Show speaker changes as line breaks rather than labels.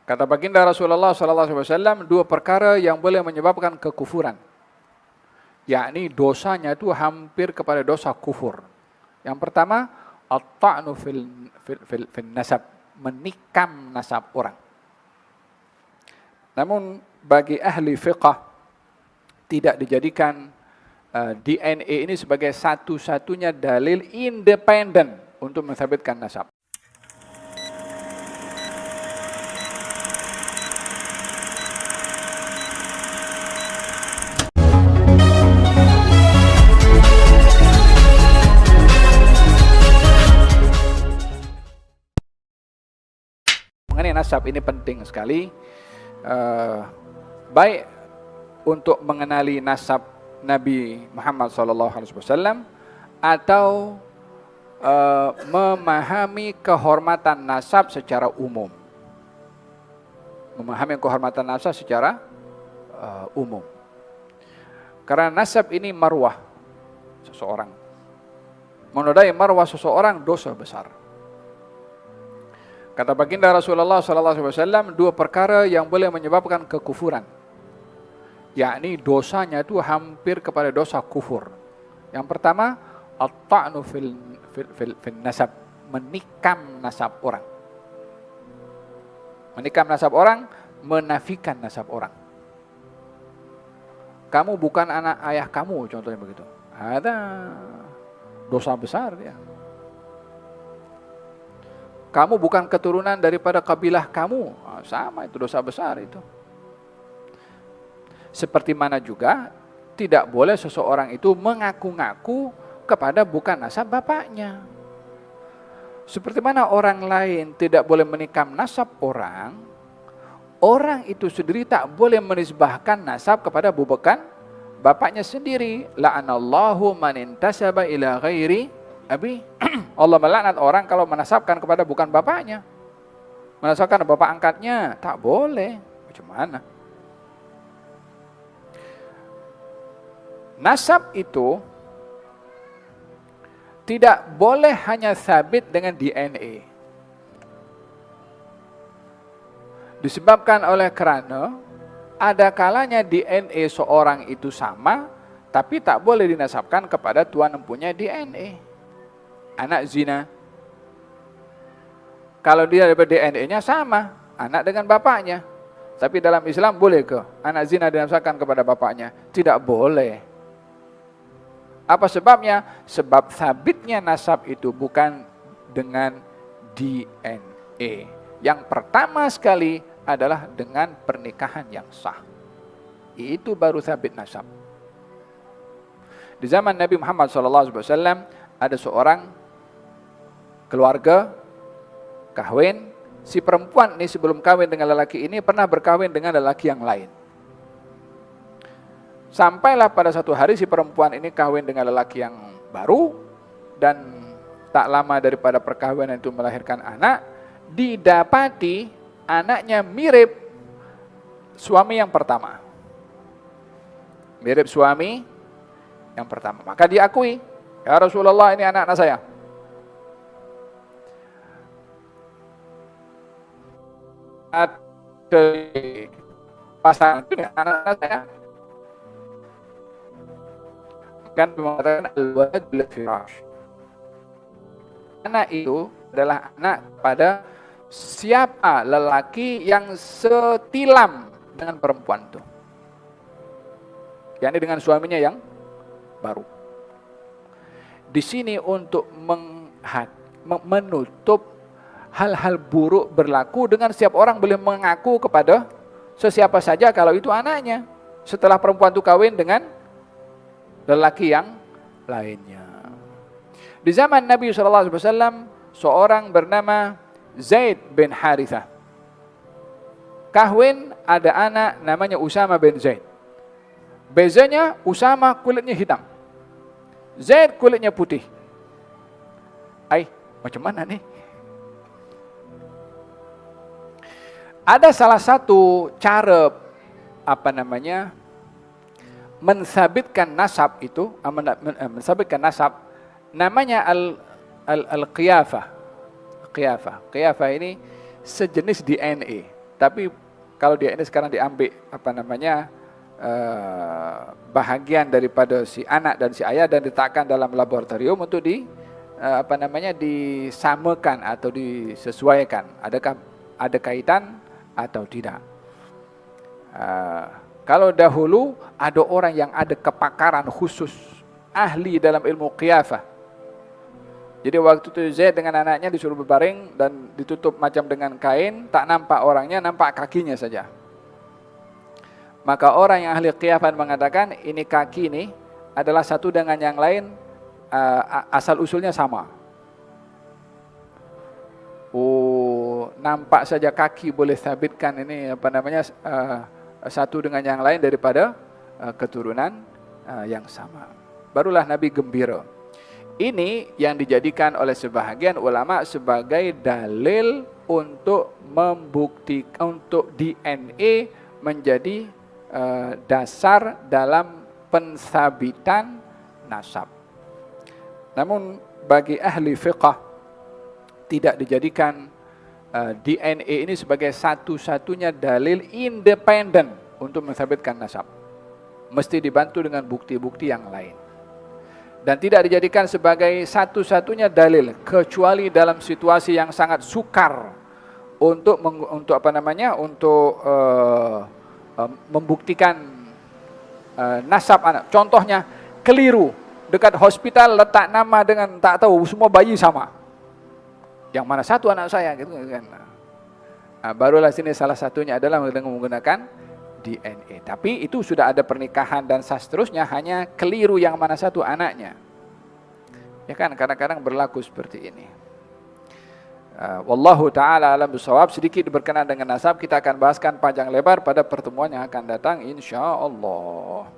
Kata baginda Rasulullah SAW, dua perkara yang boleh menyebabkan kekufuran, yakni dosanya itu hampir kepada dosa kufur. Yang pertama, at-ta'nu fil nasab, menikam nasab orang. Namun bagi ahli fiqh tidak dijadikan DNA ini sebagai satu-satunya dalil independen untuk mensabitkan nasab. Mengenai nasab ini penting sekali, baik untuk mengenali nasab Nabi Muhammad SAW atau memahami kehormatan nasab secara umum. Memahami kehormatan nasab secara umum. Karena nasab ini marwah seseorang. Menodai marwah seseorang dosa besar. Kata baginda Rasulullah SAW, dua perkara yang boleh menyebabkan kekufuran, yakni dosanya itu hampir kepada dosa kufur. Yang pertama, at-ta'nu fil nasab, menikam nasab orang. Menikam nasab orang, menafikan nasab orang. Kamu bukan anak ayah kamu, contohnya begitu. Ada dosa besar dia. Kamu bukan keturunan daripada kabilah kamu. Sama, itu dosa besar itu. Seperti mana juga tidak boleh seseorang itu mengaku-ngaku kepada bukan nasab bapaknya. Seperti mana orang lain tidak boleh menikam nasab orang, orang itu sendiri tak boleh menisbahkan nasab kepada bukan bapaknya sendiri. La'anallahu man intasaba ila ghairi abi. Allah melaknat orang kalau menasabkan kepada bukan bapaknya. Menasabkan bapak angkatnya, tak boleh. Macam mana? Nasab itu tidak boleh hanya sabit dengan DNA. Disebabkan oleh kerana ada kalanya DNA seorang itu sama, tapi tak boleh dinasabkan kepada tuan empunya DNA. Anak zina, kalau dia daripada DNA-nya sama, anak dengan bapaknya. Tapi dalam Islam boleh ke anak zina dinasabkan kepada bapaknya? Tidak boleh. Apa sebabnya? Sebab sabitnya nasab itu bukan dengan DNA. Yang pertama sekali adalah dengan pernikahan yang sah. Itu baru sabit nasab. Di zaman Nabi Muhammad SAW ada seorang keluarga kahwin. Si perempuan ini sebelum kahwin dengan lelaki ini pernah berkahwin dengan lelaki yang lain. Sampailah pada satu hari si perempuan ini kahwin dengan lelaki yang baru, dan tak lama daripada perkahwinan itu melahirkan anak, didapati anaknya mirip suami yang pertama. Mirip suami yang pertama. Maka diakui, ya Rasulullah, ini anak saya. Pasangan itu anak saya. Kan mengatakan al-walad bil firash. Anak itu adalah anak pada siapa lelaki yang setilam dengan perempuan itu, yakni dengan suaminya yang baru. Di sini untuk menutup hal-hal buruk berlaku dengan setiap orang boleh mengaku kepada sesiapa saja kalau itu anaknya, setelah perempuan itu kawin dengan lelaki yang lainnya. Di zaman Nabi SAW, seorang bernama Zaid bin Harithah kahwin, ada anak namanya Usama bin Zaid. Bezanya Usama kulitnya hitam, Zaid kulitnya putih. Macam mana nih? Ada salah satu cara mensabitkan nasab itu, mensabitkan nasab, namanya al-qiyafah. Qiyafah ini sejenis DNA. Tapi kalau DNA sekarang diambil bahagian daripada si anak dan si ayah dan diletakkan dalam laboratorium untuk disamakan atau disesuaikan. Adakah ada kaitan atau tidak? Kalau dahulu ada orang yang ada kepakaran khusus, ahli dalam ilmu qiyafah. Jadi waktu itu Zaid dengan anaknya disuruh berbaring dan ditutup macam dengan kain, tak nampak orangnya, nampak kakinya saja. Maka orang yang ahli qiyafah mengatakan ini kaki ini adalah satu dengan yang lain, asal usulnya sama. Oh, nampak saja kaki boleh sabitkan ini satu dengan yang lain daripada keturunan yang sama. Barulah Nabi gembira. Ini yang dijadikan oleh sebahagian ulama sebagai dalil untuk membuktikan untuk DNA menjadi dasar dalam pensabitan nasab. Namun bagi ahli fiqh tidak dijadikan DNA ini sebagai satu-satunya dalil independen untuk mensabitkan nasab. Mesti dibantu dengan bukti-bukti yang lain. Dan tidak dijadikan sebagai satu-satunya dalil kecuali dalam situasi yang sangat sukar untuk membuktikan nasab anak. Contohnya keliru dekat hospital letak nama dengan tak tahu semua bayi sama. Yang mana satu anak saya gitu kan. Barulah sini salah satunya adalah dengan menggunakan DNA. Tapi itu sudah ada pernikahan dan seterusnya, hanya keliru yang mana satu anaknya. Ya kan, kadang-kadang berlaku seperti ini. Wallahu ta'ala alam bisawab. Sedikit berkenaan dengan nasab, kita akan bahaskan panjang lebar pada pertemuan yang akan datang, insya Allah.